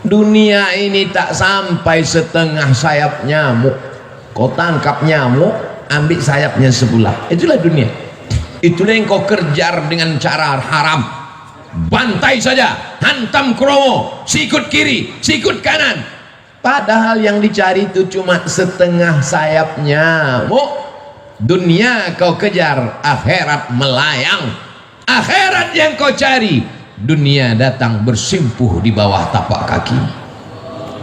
Dunia ini tak sampai setengah sayap nyamuk. Kau tangkap nyamuk, ambil sayapnya sebelah. Itulah dunia. Itulah yang kau kejar dengan cara haram. Bantai saja, hantam kromo, sikut kiri, sikut kanan. Padahal yang dicari itu cuma setengah sayap nyamuk. Dunia kau kejar, akhirat melayang. Akhirat yang kau cari, dunia datang bersimpuh di bawah tapak kaki.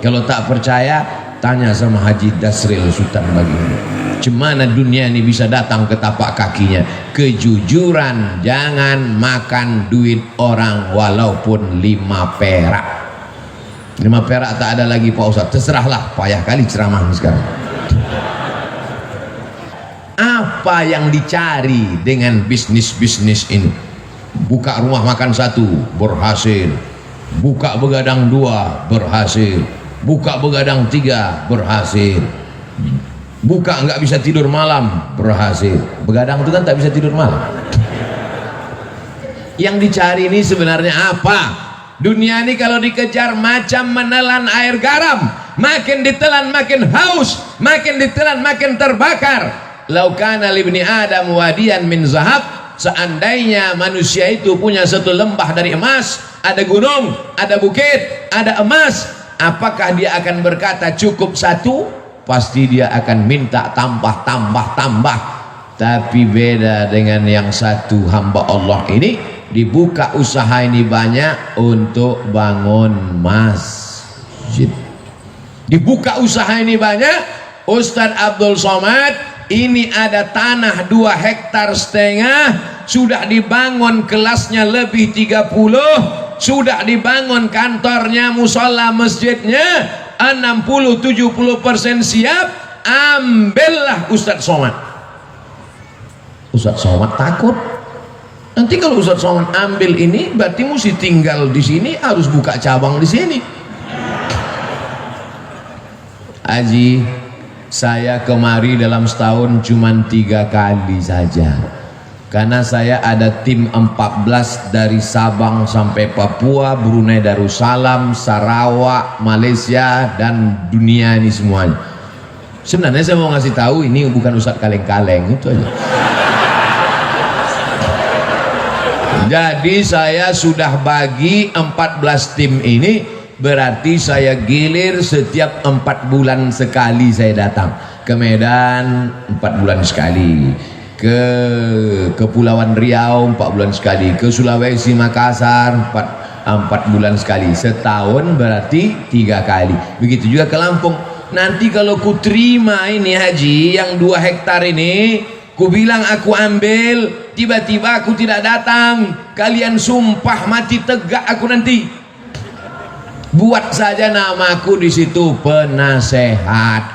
Kalau tak percaya, tanya sama Haji Dasril Sultan Baginda. Cemana dunia ini bisa datang ke tapak kakinya? Kejujuran, jangan makan duit orang walaupun 5 perak. 5 perak tak ada lagi Pak Ustaz. Terserahlah, payah kali ceramah sekarang. Apa yang dicari dengan bisnis-bisnis ini? Buka rumah makan 1 berhasil, buka begadang 2 berhasil, buka begadang 3 berhasil, buka nggak bisa tidur malam berhasil. Begadang itu kan tak bisa tidur malam. Yang dicari ini sebenarnya apa? Dunia ini kalau dikejar macam menelan air garam, makin ditelan makin haus, makin ditelan makin terbakar. Laukana libni Adam wadiyan min zahab, seandainya manusia itu punya satu lembah dari emas, ada gunung, ada bukit, ada emas, apakah dia akan berkata cukup 1? Pasti dia akan minta tambah. Tapi beda dengan yang satu hamba Allah ini, dibuka usaha ini banyak untuk bangun masjid. Dibuka usaha ini banyak. Ustadz Abdul Somad ini ada tanah 2,5 hektar, sudah dibangun kelasnya lebih 30, sudah dibangun kantornya, musola masjidnya 60-70% siap. Ambillah Ustadz Somad. Ustadz Somad takut nanti kalau Ustadz Somad ambil ini berarti mesti tinggal di sini, harus buka cabang di sini. Haji, saya kemari dalam setahun cuma 3 kali saja, karena saya ada tim 14 dari Sabang sampai Papua, Brunei Darussalam, Sarawak, Malaysia, dan dunia ini semuanya. Sebenarnya saya mau ngasih tahu ini bukan Ustadz kaleng-kaleng, itu aja. Jadi saya sudah bagi 14 tim ini, berarti saya gilir setiap 4 bulan sekali saya datang ke Medan, 4 bulan sekali, ke Kepulauan Riau 4 bulan sekali, ke Sulawesi Makassar 4 bulan sekali. Setahun berarti 3 kali. Begitu juga ke Lampung. Nanti kalau ku terima ini haji yang 2 hektar ini, ku bilang aku ambil, tiba-tiba aku tidak datang, kalian sumpah mati tegak aku nanti. Buat saja namaku di situ penasehat.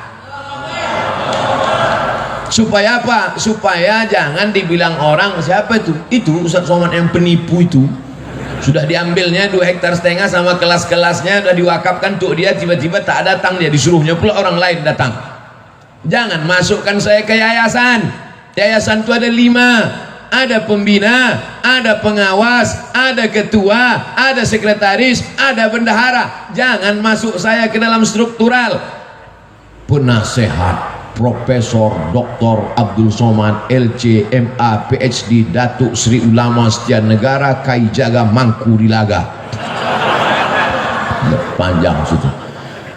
Supaya apa? Supaya jangan dibilang orang siapa itu? Itu Ustadz Somad yang penipu itu. Sudah diambilnya 2,5 hektar sama kelas-kelasnya sudah diwakafkan untuk dia, tiba-tiba tak datang dia, disuruhnya pula orang lain datang. Jangan masukkan saya ke yayasan. Yayasan itu ada 5. Ada pembina, ada pengawas, ada ketua, ada sekretaris, ada bendahara. Jangan masuk saya ke dalam struktural. Penasehat Profesor Dr. Abdul Somad LC MA PhD Datuk Sri Ulama Setia Negara Kai Jaga Mangku Dilaga. Panjang situ.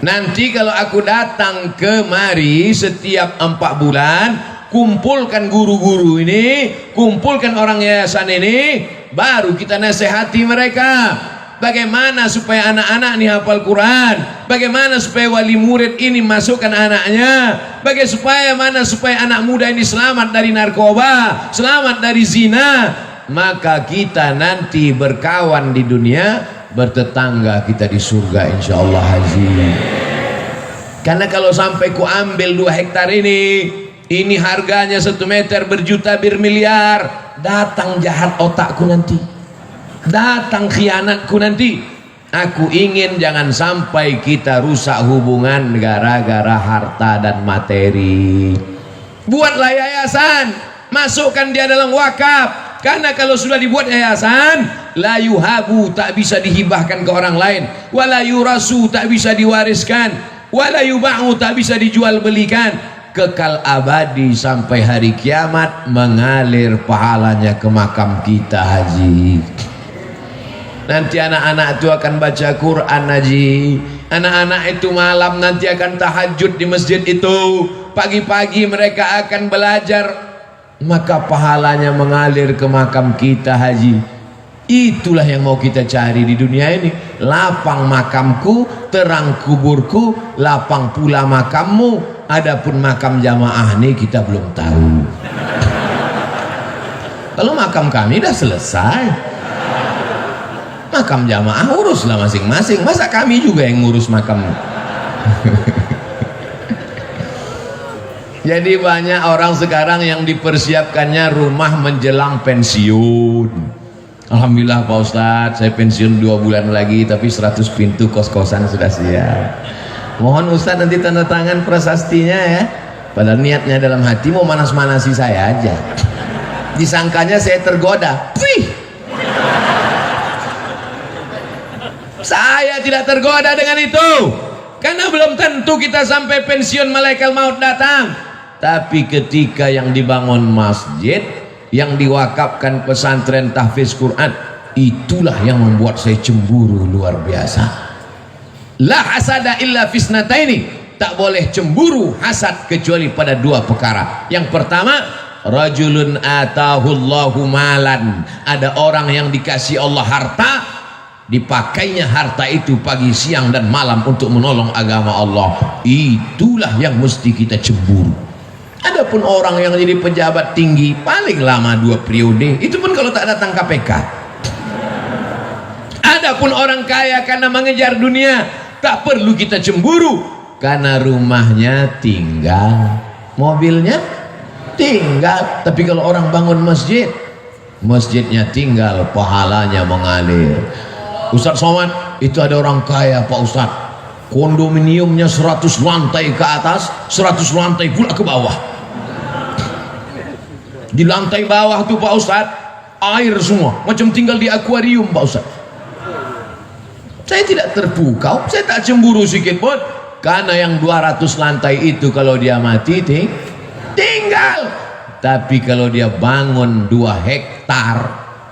Nanti kalau aku datang kemari setiap 4 bulan, kumpulkan guru-guru ini, kumpulkan orang yayasan ini, baru kita nasihati mereka. Bagaimana supaya anak-anak ini hafal Quran, bagaimana supaya wali murid ini masukkan anaknya, bagaimana supaya anak muda ini selamat dari narkoba, selamat dari zina. Maka kita nanti berkawan di dunia, bertetangga kita di surga insyaallah haji. Karena kalau sampai ku ambil 2 hektar ini harganya 1 meter berjuta bermiliar, datang jahat otakku nanti, datang khianatku nanti. Aku ingin jangan sampai kita rusak hubungan gara-gara harta dan materi. Buatlah yayasan, masukkan dia dalam wakaf. Karena kalau sudah dibuat yayasan, la yuhabu, tak bisa dihibahkan ke orang lain, wala yurasu, tak bisa diwariskan, wala yuba'u, tak bisa dijual belikan, kekal abadi sampai hari kiamat mengalir pahalanya ke makam kita haji. Nanti anak-anak itu akan baca Quran haji, anak-anak itu malam nanti akan tahajud di masjid itu, pagi-pagi mereka akan belajar, maka pahalanya mengalir ke makam kita haji. Itulah yang mau kita cari di dunia ini. Lapang makamku, terang kuburku, lapang pula makammu. Adapun makam jamaah ini kita belum tahu. Kalau makam kami dah selesai, makam jamaah uruslah masing-masing. Masa kami juga yang ngurus makam? Jadi banyak orang sekarang yang dipersiapkannya rumah menjelang pensiun. Alhamdulillah Pak Ustadz, saya pensiun 2 bulan lagi, tapi 100 pintu kos-kosan sudah siap. Mohon Ustadz nanti tanda tangan prasastinya ya. Padahal niatnya dalam hati mau manas-manasi saya aja. Disangkanya saya tergoda. Wih, saya tidak tergoda dengan itu, karena belum tentu kita sampai pensiun malaikat maut datang. Tapi ketika yang dibangun masjid, yang diwakafkan pesantren tahfiz Quran, itulah yang membuat saya cemburu luar biasa. La hasada illa fisnataini, tak boleh cemburu hasad kecuali pada 2 perkara. Yang pertama, rajulun atahullahu malan, ada orang yang dikasih Allah harta, dipakainya harta itu pagi, siang dan malam untuk menolong agama Allah. Itulah yang mesti kita cemburu. Adapun orang yang jadi pejabat tinggi paling lama 2 periode, itu pun kalau tak datang KPK. Adapun orang kaya karena mengejar dunia, tak perlu kita cemburu, karena rumahnya tinggal, mobilnya tinggal. Tapi kalau orang bangun masjid, masjidnya tinggal, pahalanya mengalir. Ustadz Somad, itu ada orang kaya Pak Ustadz, kondominiumnya 100 lantai ke atas, 100 lantai pula ke bawah. Di lantai bawah tuh Pak Ustadz, air semua, macam tinggal di akuarium Pak Ustadz. Saya tidak terpukau, saya tak cemburu sedikit pun, karena yang 200 lantai itu kalau dia mati tinggal. Tapi kalau dia bangun 2 hektar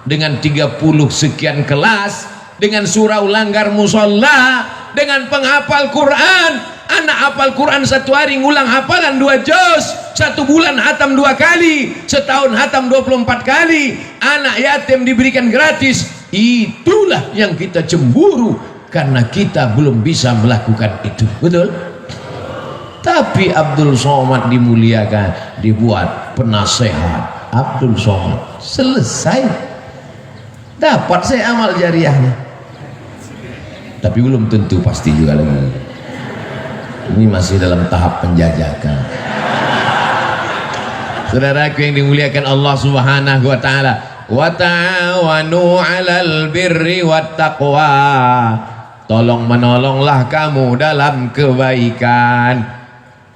dengan 30 sekian kelas, dengan surau langgar musola, dengan penghafal Quran, anak hafal Quran 1 hari ngulang hafalan 2 juz, 1 bulan hatam 2 kali, setahun hatam 24 kali, anak yatim diberikan gratis. Itulah yang kita cemburu, karena kita belum bisa melakukan itu. Betul? Tapi Abdul Somad dimuliakan, dibuat penasehat Abdul Somad, selesai, dapat saya amal jariahnya. Tapi belum tentu pasti juga lagi. Ini masih dalam tahap penjajakan. Saudaraku yang dimuliakan Allah Subhanahu wa taala, wa ta'awanu 'alal birri wat taqwa. Tolong menolonglah kamu dalam kebaikan.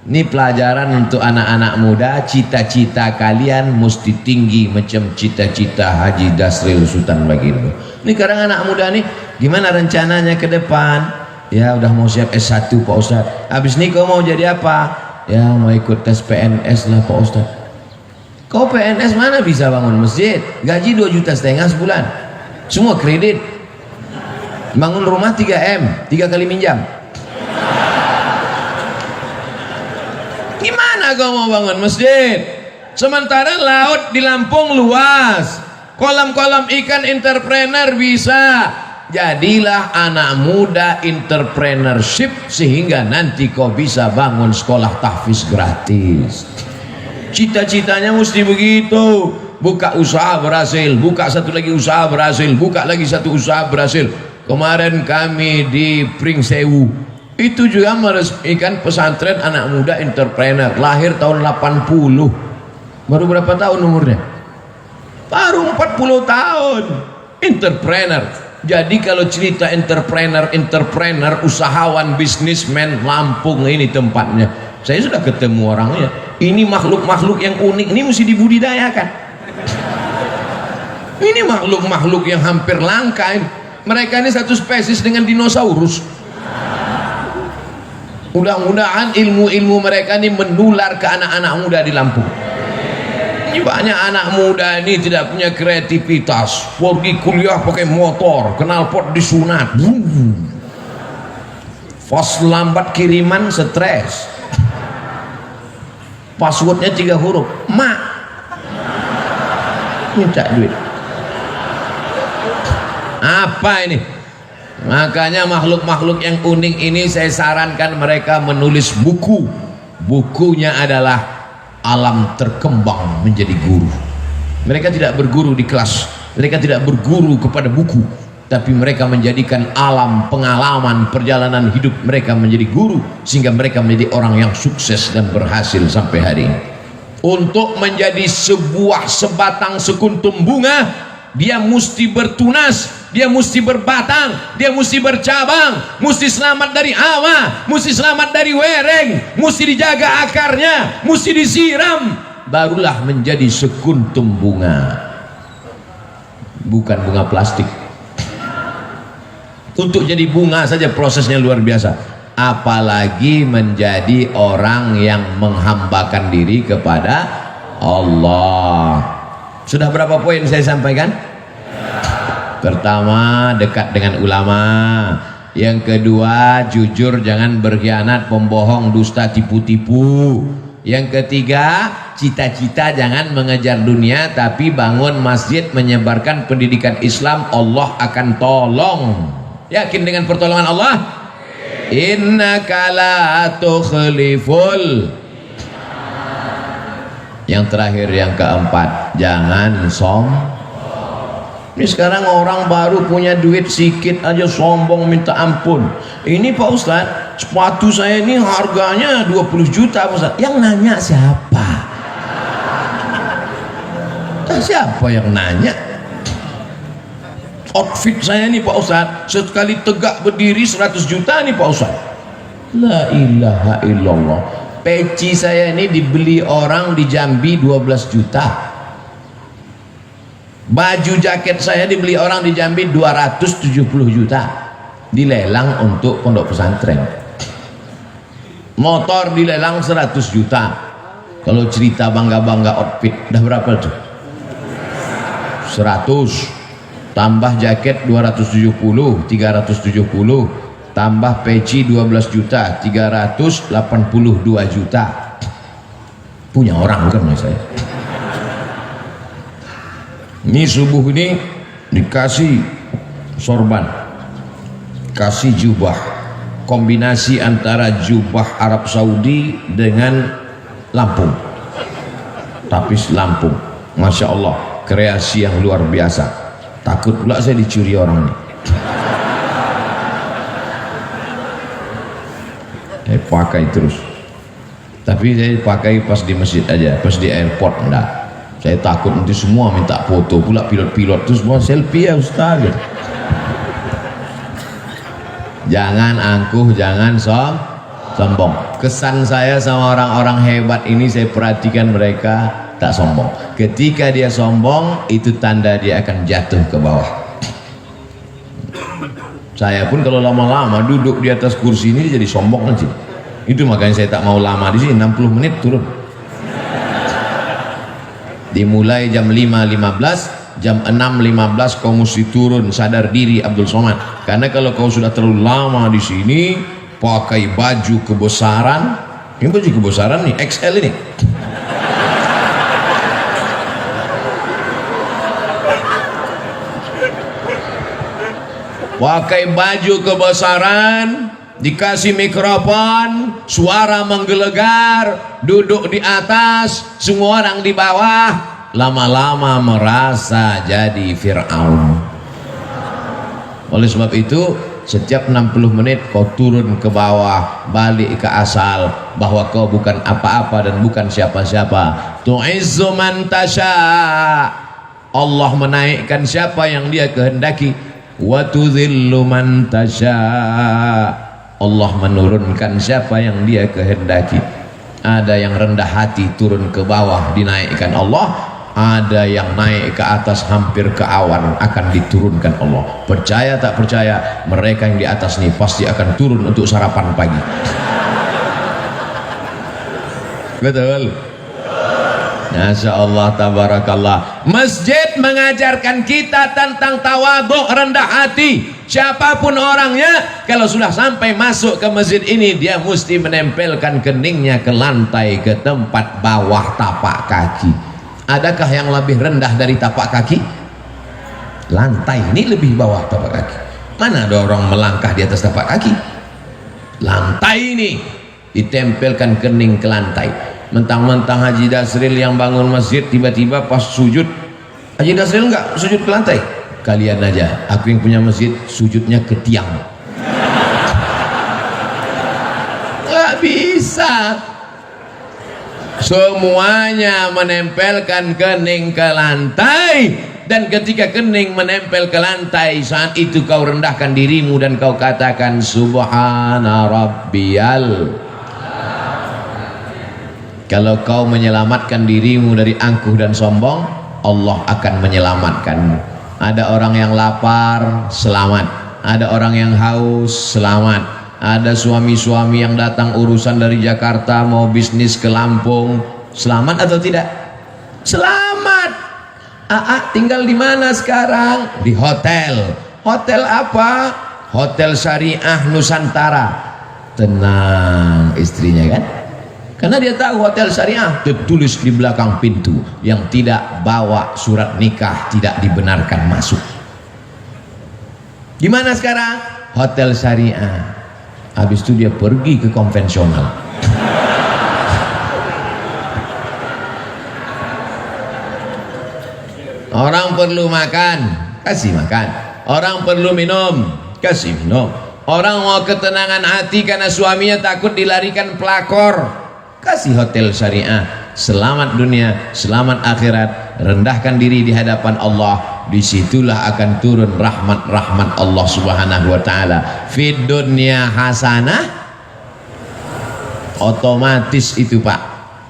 Ini pelajaran untuk anak-anak muda. Cita-cita kalian mesti tinggi macam cita-cita Haji Dasril Sultan Baginda. Ini sekarang anak muda nih, gimana rencananya ke depan? Ya udah mau siap S1 Pak Ustadz. Habis ini kau mau jadi apa? Ya mau ikut tes PNS lah Pak Ustadz. Kau PNS mana bisa bangun masjid? Gaji 2,5 juta sebulan, semua kredit. Bangun rumah 3M, 3 kali minjam. Gimana kau mau bangun masjid? Sementara laut di Lampung luas, kolam-kolam ikan entrepreneur bisa. Jadilah anak muda entrepreneurship, sehingga nanti kau bisa bangun sekolah tahfiz gratis. Cita-citanya mesti begitu. Buka usaha berhasil, buka satu lagi usaha berhasil, buka lagi satu usaha berhasil. Kemarin kami di Pringsewu itu juga meresmikan pesantren anak muda entrepreneur, lahir tahun 80. Baru berapa tahun umurnya? Baru 40 tahun. Entrepreneur. Jadi kalau cerita entrepreneur, usahawan, bisnismen, Lampung ini tempatnya. Saya sudah ketemu orangnya. Ini makhluk-makhluk yang unik, ini mesti dibudidayakan. Ini makhluk-makhluk yang hampir langka ini. Mereka ini satu spesies dengan dinosaurus. Mudah-mudahan ilmu-ilmu mereka ini menular ke anak-anak muda di Lampung. Ini banyak anak muda ini tidak punya kreativitas, pergi kuliah pakai motor, knalpot disunat, pas lambat kiriman stres, passwordnya 3 huruf, mak minta duit. Apa ini? Makanya makhluk-makhluk yang unik ini saya sarankan mereka menulis buku. Bukunya adalah Alam Terkembang Menjadi Guru. Mereka tidak berguru di kelas, mereka tidak berguru kepada buku, tapi mereka menjadikan alam pengalaman perjalanan hidup mereka menjadi guru, sehingga mereka menjadi orang yang sukses dan berhasil sampai hari ini. Untuk menjadi sebuah sebatang sekuntum bunga, dia mesti bertunas, dia mesti berbatang, dia mesti bercabang, mesti selamat dari hawa, mesti selamat dari wereng, mesti dijaga akarnya, mesti disiram, barulah menjadi sekuntum bunga, bukan bunga plastik. Untuk jadi bunga saja prosesnya luar biasa, apalagi menjadi orang yang menghambakan diri kepada Allah. Sudah berapa poin saya sampaikan? Pertama, dekat dengan ulama. Yang kedua, jujur, jangan berkhianat, pembohong, dusta, tipu-tipu. Yang ketiga, cita-cita jangan mengejar dunia, tapi bangun masjid, menyebarkan pendidikan Islam, Allah akan tolong. Yakin dengan pertolongan Allah? Innaka la tukhliful. Yang terakhir, yang keempat, jangan sombong. Ini sekarang orang baru punya duit sedikit aja sombong minta ampun. Ini Pak Ustadz, sepatu saya ini harganya 20 juta Pak Ustadz. Yang nanya siapa? Siapa yang nanya? Outfit saya ini Pak Ustadz, sekali tegak berdiri 100 juta nih Pak Ustadz. La ilaha illallah. Peci saya ini dibeli orang di Jambi 12 juta. Baju jaket saya dibeli orang di Jambi 270 juta. Dilelang untuk pondok pesantren. Motor dilelang 100 juta. Kalau cerita bangga-bangga outfit, dah berapa tuh? 100. Tambah jaket 270, 370. Tambah peci 12 juta, 382 juta. Punya orang bukan saya. Ini subuh ini dikasih sorban, kasih jubah, kombinasi antara jubah Arab Saudi dengan Lampung, tapis Lampung. Masya Allah, kreasi yang luar biasa. Takut pula saya dicuri orang ini. Saya pakai terus, tapi saya pakai pas di masjid aja, pas di airport enggak. Saya takut nanti semua minta foto, pula pilot-pilot terus semua selfie ya Ustaz. Jangan angkuh, jangan sombong. Kesan saya sama orang-orang hebat ini, saya perhatikan mereka tak sombong. Ketika dia sombong, itu tanda dia akan jatuh ke bawah. Saya pun kalau lama-lama duduk di atas kursi ini jadi sombong nanti. Itu makanya saya tak mau lama di sini, 60 menit turun. Dimulai jam 5.15, jam 6.15 kau mesti turun, sadar diri Abdul Somad. Karena kalau kau sudah terlalu lama di sini, pakai baju kebesaran, ini baju kebesaran nih, XL ini. Pakai baju kebesaran, dikasih mikrofon, suara menggelegar, duduk di atas, semua orang di bawah, lama-lama merasa jadi Fir'aun. Oleh sebab itu, setiap 60 menit kau turun ke bawah, balik ke asal, bahwa kau bukan apa-apa dan bukan siapa-siapa. Tu'izzu man tasha. Allah menaikkan siapa yang dia kehendaki. Wa tudhillu man tasha. Allah menurunkan siapa yang dia kehendaki. Ada yang rendah hati turun ke bawah, dinaikkan Allah. ada yang naik ke atas hampir ke awan akan diturunkan Allah. Percaya tak percaya, mereka yang di atas ini pasti akan turun untuk sarapan pagi. Betul. Masya Allah, tabarakallah. Masjid mengajarkan kita tentang tawadhu, rendah hati. Siapapun orangnya, kalau sudah sampai masuk ke masjid ini, dia mesti menempelkan keningnya ke lantai, ke tempat bawah tapak kaki. Adakah yang lebih rendah dari tapak kaki? Lantai ini lebih bawah tapak kaki. Mana ada orang melangkah di atas tapak kaki? Lantai ini ditempelkan kening ke lantai. Mentang-mentang Haji Dasril yang bangun masjid, tiba-tiba pas sujud, Haji Dasril enggak sujud ke lantai. Kalian aja, aku yang punya masjid sujudnya ke tiang. Nggak bisa. Semuanya menempelkan kening ke lantai, dan ketika kening menempel ke lantai, saat itu kau rendahkan dirimu dan kau katakan subhana rabbiyal. Kalau kau menyelamatkan dirimu dari angkuh dan sombong, Allah akan menyelamatkanmu. Ada orang yang lapar, selamat. Ada orang yang haus, selamat. Ada suami-suami yang datang urusan dari Jakarta mau bisnis ke Lampung, selamat atau tidak? Selamat. Tinggal di mana sekarang? Di hotel. Hotel apa? Hotel Syariah Nusantara. Tenang istrinya kan? Karena dia tahu hotel syariah tertulis di belakang pintu, yang tidak bawa surat nikah tidak dibenarkan masuk. Gimana sekarang? Hotel syariah. Habis itu dia pergi ke konvensional. Orang perlu makan, kasih makan. Orang perlu minum, kasih minum. Orang mau ketenangan hati karena suaminya takut dilarikan pelakor, kasih hotel syariah. Selamat dunia, selamat akhirat. Rendahkan diri di hadapan Allah, disitulah akan turun rahmat-rahmat Allah subhanahu wa ta'ala. Fid dunya hasanah, otomatis itu Pak,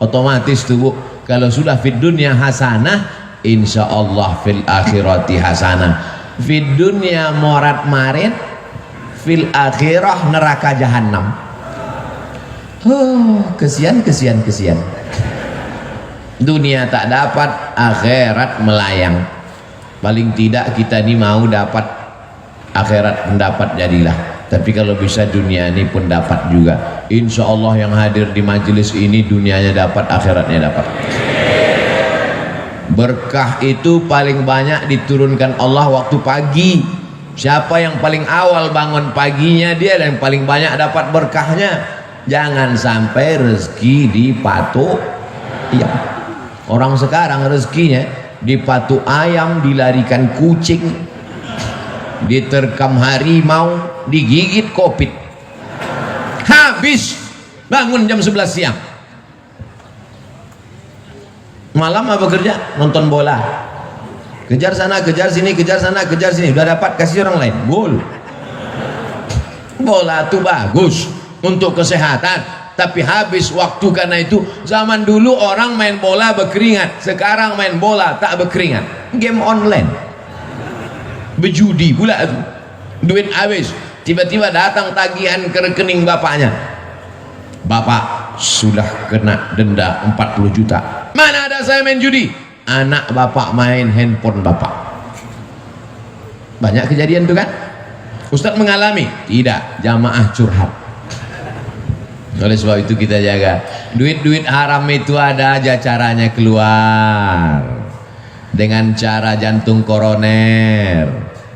otomatis tuh Bu. Kalau sudah fid dunya hasanah, insya Allah fil akhirati hasanah. Fid dunya morat marit, fil akhirah neraka jahannam. Kesian. Dunia tak dapat, akhirat melayang. Paling tidak kita ini mau dapat akhirat, mendapat jadilah. Tapi kalau bisa dunia ini pun dapat juga. Insya Allah yang hadir di majelis ini dunianya dapat, akhiratnya dapat. Berkah itu paling banyak diturunkan Allah waktu pagi. Siapa yang paling awal bangun paginya, dia yang paling banyak dapat berkahnya. Jangan sampai rezeki dipatok. Iya. Orang sekarang rezekinya dipatok ayam, dilarikan kucing, diterkam harimau, digigit kopit. Habis bangun jam 11 siang. Malam apa kerja? Nonton bola. Kejar sana, kejar sini, kejar sana, kejar sini. Udah dapat, kasih orang lain. Gol. Bola tuh bagus untuk kesehatan, tapi habis waktu. Karena itu zaman dulu orang main bola berkeringat, sekarang main bola tak berkeringat. Game online, berjudi pula itu, duit habis. Tiba-tiba datang tagihan ke rekening bapaknya, bapak sudah kena denda 40 juta. Mana ada saya main judi? Anak bapak main handphone bapak. Banyak kejadian tuh kan. Ustadz mengalami? Tidak, jamaah curhat. Oleh sebab itu kita jaga. Duit-duit haram itu ada aja caranya keluar. Dengan cara jantung koroner,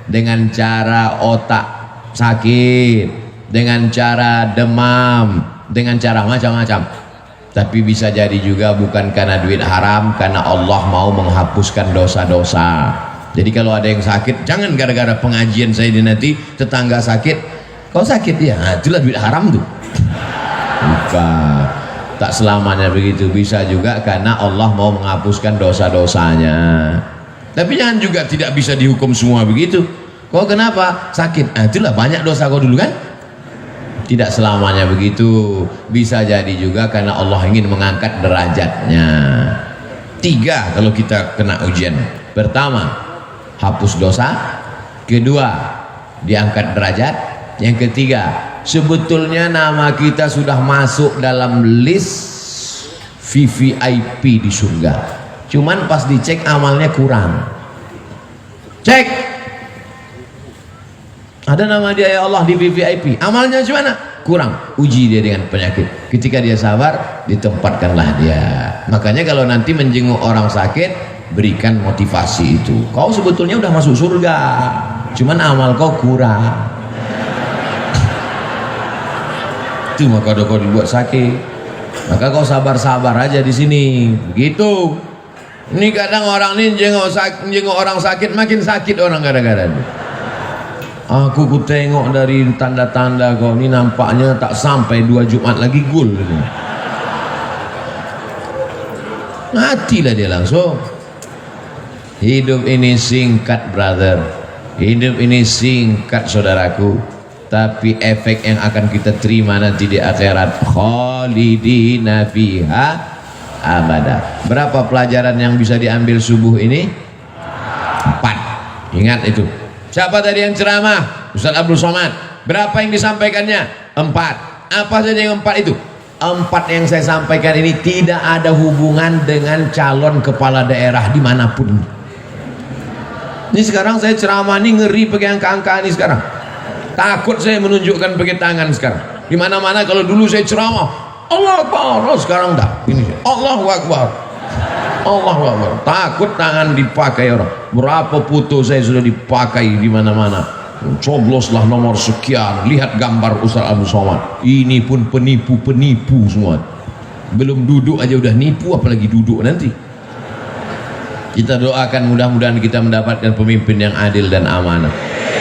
dengan cara otak sakit, dengan cara demam, dengan cara macam-macam. Tapi bisa jadi juga bukan karena duit haram, karena Allah mau menghapuskan dosa-dosa. Jadi kalau ada yang sakit, jangan gara-gara pengajian saya di nanti tetangga sakit, kau sakit ya, nah, itulah duit haram tuh. Bukan, tak selamanya begitu. Bisa juga karena Allah mau menghapuskan dosa-dosanya. Tapi jangan juga tidak bisa dihukum semua begitu. Kau kenapa sakit? Nah, itulah banyak dosa kau dulu kan. Tidak selamanya begitu. Bisa jadi juga karena Allah ingin mengangkat derajatnya. Tiga kalau kita kena ujian. Pertama, hapus dosa. Kedua, diangkat derajat. Yang ketiga, sebetulnya nama kita sudah masuk dalam list VVIP di surga. Cuman pas dicek amalnya kurang. Cek, ada nama dia ya Allah di VVIP, amalnya gimana? Kurang. Uji dia dengan penyakit. Ketika dia sabar, ditempatkanlah dia. Makanya kalau nanti menjenguk orang sakit, berikan motivasi itu. Kau sebetulnya udah masuk surga, cuman amal kau kurang. Itu maka kau dibuat sakit, maka kau sabar-sabar aja di sini. Begitu. Ini kadang orang ini jenguk orang sakit, makin sakit orang kadang-kadang. Aku tengok dari tanda-tanda kau ini nampaknya tak sampai 2 Jumat lagi gul ini. Matilah dia langsung. Hidup ini singkat, brother. Hidup ini singkat, saudaraku. Tapi efek yang akan kita terima nanti di akhirat, khalidina fiha abada. Berapa pelajaran yang bisa diambil subuh ini? 4. Ingat itu. Siapa tadi yang ceramah? Ustaz Abdul Somad. Berapa yang disampaikannya? 4. Apa saja yang 4 itu? 4 yang saya sampaikan ini tidak ada hubungan dengan calon kepala daerah dimanapun. Ini sekarang saya ceramah ini ngeri pakai angka-angka ini sekarang. Takut saya menunjukkan pakai tangan sekarang. Di mana-mana kalau dulu saya ceramah, Allah Akbar, oh, sekarang dah. Ini Allahu Akbar. Allahu Akbar. Takut tangan dipakai orang. Berapa foto saya sudah dipakai di mana-mana. Cobloslah nomor sekian, lihat gambar Ustaz Abdul Somad. Ini pun penipu-penipu semua. Belum duduk aja udah nipu, apalagi duduk nanti. Kita doakan mudah-mudahan kita mendapatkan pemimpin yang adil dan amanah.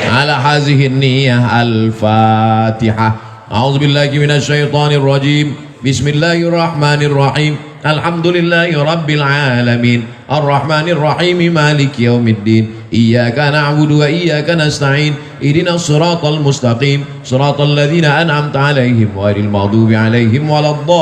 Ala hazihin niyah al-Fatihah. A'udzubillahi minasyaitonir rajim. Bismillahirrahmanirrahim. Alhamdulillahi rabbil alamin. Ar-Rahmanir Rahim, Maliki yaumiddin. Iyyaka na'budu wa iyyaka nasta'in. Ihdinas siratal mustaqim. Siratal ladzina an'amta 'alaihim ghairil maghdubi 'alaihim waladdallin.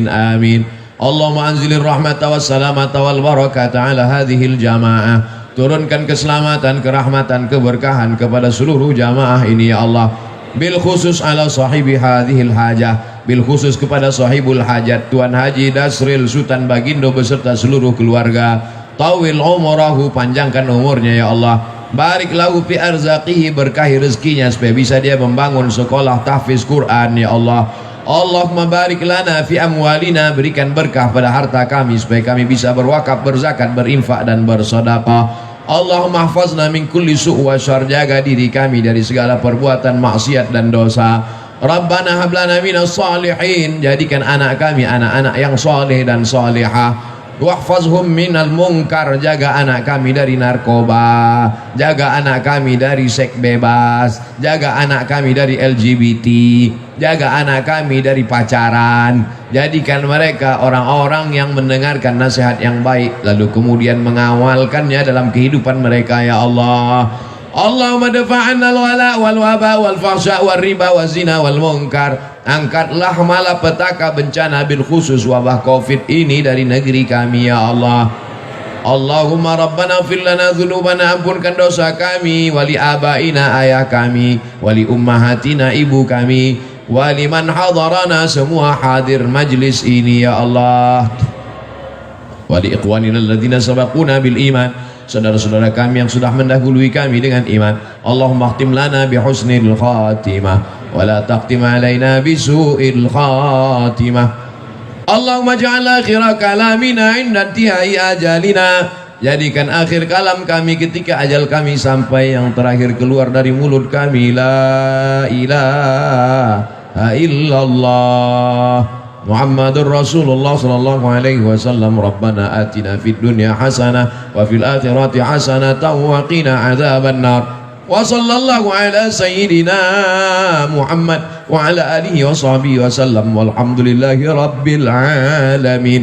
Amin. Allahumma anzilir rahmata was salamata wal barakata ala hadhil jamaah. Turunkan keselamatan, kerahmatan, keberkahan kepada seluruh jamaah ini ya Allah. Bil khusus ala sahibi hadhil hajah, bil khusus kepada sahibul hajat Tuan Haji Dasril Sultan Bagindo beserta seluruh keluarga. Tawil umurahu, panjangkan umurnya ya Allah. Barik lahu fi arzaqihi, berkahi rezekinya supaya bisa dia membangun sekolah tahfiz Quran ya Allah. Allahumma barik lana fi amwalina, berikan berkah pada harta kami supaya kami bisa berwakaf, berzakat, berinfak dan bersedekah. Allahumma hafazna min kulli su' wa syarr, jaga diri kami dari segala perbuatan maksiat dan dosa. Rabbana hab lana minas salihin, jadikan anak kami anak-anak yang saleh dan salihah. Wahfazhum minal munkar, jaga anak kami dari narkoba, jaga anak kami dari seks bebas, jaga anak kami dari LGBT, jaga anak kami dari pacaran. Jadikan mereka orang-orang yang mendengarkan nasihat yang baik lalu kemudian mengawalkannya dalam kehidupan mereka ya Allah. Allahumma dafa'anna al-wala wal waba wal fahsya wal riba wal zina wal munkar. Angkatlah malapetaka bencana bil khusus wabah Covid ini dari negeri kami ya Allah. Allahumma rabbana fir lana dzunubana, ampunkan dosa kami, wali abaina, ayah kami, wali ummahatina, ibu kami, wali man hadarana, semua hadir majlis ini ya Allah. Wali ikhwanina alladzina sabaquna bil iman, saudara-saudara kami yang sudah mendahului kami dengan iman. Allahumma khtim lana bi husnil khatimah wa la taqtim alaina bi su'il khatimah. Allahumma ja'al akhira kalamina inda intihai ajalina, jadikan akhir kalam kami ketika ajal kami sampai yang terakhir keluar dari mulut kami la ilaha illallah Muhammadur Rasulullah sallallahu alaihi wasallam. Rabbana atina fid dunya hasanah wa fil akhirati hasanah wa qina adzabannar. Wa sallallahu ala sayyidina Muhammad wa ala alihi wa sahbihi wa sallam walhamdulillahi rabbil alamin.